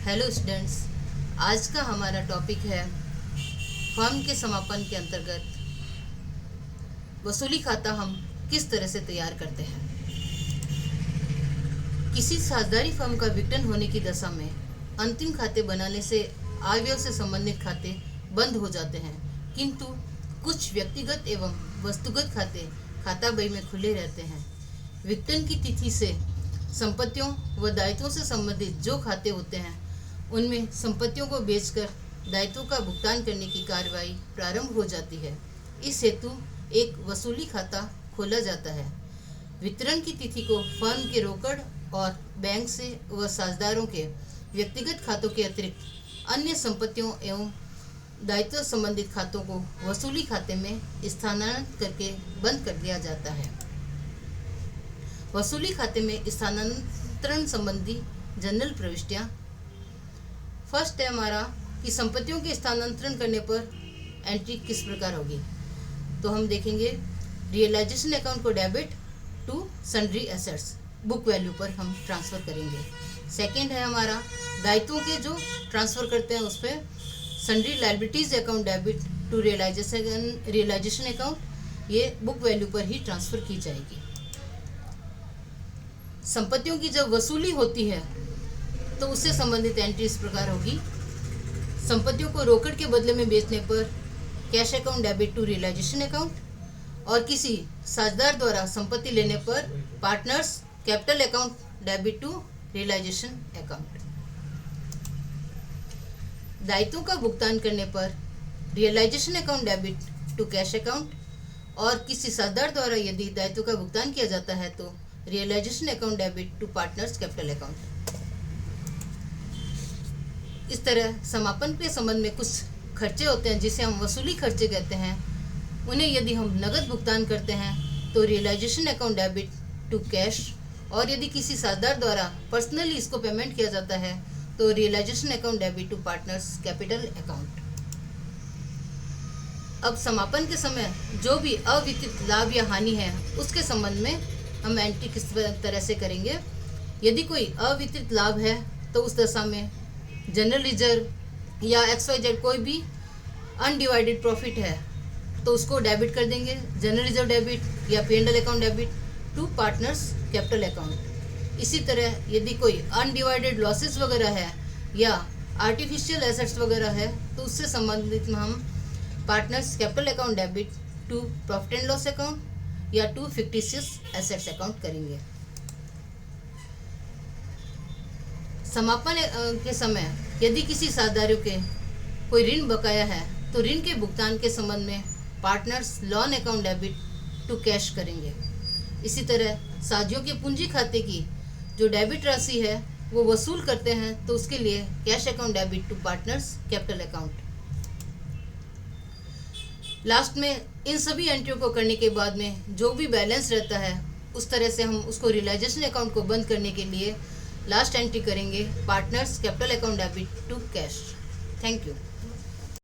Hello students, आज का हमारा टॉपिक है फर्म के समापन के अंतर्गत वसूली खाता हम किस तरह से तैयार करते हैं। किसी साझेदारी फर्म का विघटन होने की दशा में अंतिम खाते बनाने से आय व्यय से संबंधित खाते बंद हो जाते हैं, किंतु कुछ व्यक्तिगत एवं वस्तुगत खाते खाता बही में खुले रहते हैं। विघटन की तिथि से संपत्तियों व दायित्वों से संबंधित जो खाते होते हैं उनमें संपत्तियों को बेचकर दायित्वों का भुगतान करने की कार्रवाई प्रारंभ हो जाती है। इस हेतु एक वसूली खाता खोला जाता है। वितरण की तिथि को फर्म के रोकड़ और बैंक से व साझेदारों के व्यक्तिगत खातों के अतिरिक्त अन्य संपत्तियों एवं दायित्व संबंधित खातों को वसूली खाते में स्थानांतरित करके बंद कर दिया जाता है। वसूली खाते में स्थानांतरण संबंधी जनरल प्रविष्टियाँ। फर्स्ट है हमारा कि संपत्तियों के स्थानांतरण करने पर एंट्री किस प्रकार होगी। तो हम देखेंगे रियलाइजेशन अकाउंट को debit to sundry assets book value पर हम ट्रांसफ़र करेंगे। सेकंड है हमारा दायित्वों के जो ट्रांसफ़र करते हैं उस पर sundry liabilities account debit to realisation account, ये बुक वैल्यू पर ही ट्रांसफ़र की जाएगी। संपत्तियों की जब वसूली होती है तो उससे संबंधित एंट्री इस प्रकार होगी। संपत्तियों को रोकड़ के बदले में बेचने पर cash account debit to realisation account और किसी साझेदार द्वारा संपत्ति लेने पर partners capital account debit to realisation account. दायित्वों का भुगतान करने पर realisation account debit to cash account और किसी साझेदार द्वारा यदि दायित्व का भुगतान किया जाता है तो realisation account debit to partners capital account. इस तरह समापन के संबंध में कुछ खर्चे होते हैं जिसे हम वसूली खर्चे कहते हैं। उन्हें यदि हम नगद भुगतान करते हैं तो realisation account debit to cash और यदि किसी साझेदार द्वारा पर्सनली इसको पेमेंट किया जाता है तो realisation account debit to partners capital account. अब समापन के समय जो भी अवितरित लाभ या हानि है उसके संबंध में हम एंट्री किस तरह से करेंगे। यदि कोई अवितरित लाभ है तो उस दशा में जनरल रिजर्व या XYZ कोई भी अनडिवाइडेड प्रॉफिट है तो उसको डेबिट कर देंगे, जनरल रिजर्व डेबिट या P&L account debit to partners capital account. इसी तरह यदि कोई अनडिवाइडेड लॉसेस वगैरह है या आर्टिफिशियल एसेट्स वगैरह है तो उससे संबंधित में हम partners capital account debit to profit and loss account या टू फिक्टिशियस एसेट्स अकाउंट करेंगे। समापन के समय यदि किसी साझेदारों के कोई ऋण बकाया है तो ऋण के भुगतान के संबंध में partners loan account debit to cash करेंगे। इसी तरह साझियों के पूंजी खाते की जो डेबिट राशि है वो वसूल करते हैं तो उसके लिए cash account debit to partners capital account. Last में इन सभी एंट्रियों को करने के बाद में जो भी बैलेंस रहता है उस तरह से हम उसको रियलाइजेशन अकाउंट को बंद करने के लिए लास्ट एंट्री करेंगे partners capital account debit to cash. Thank you.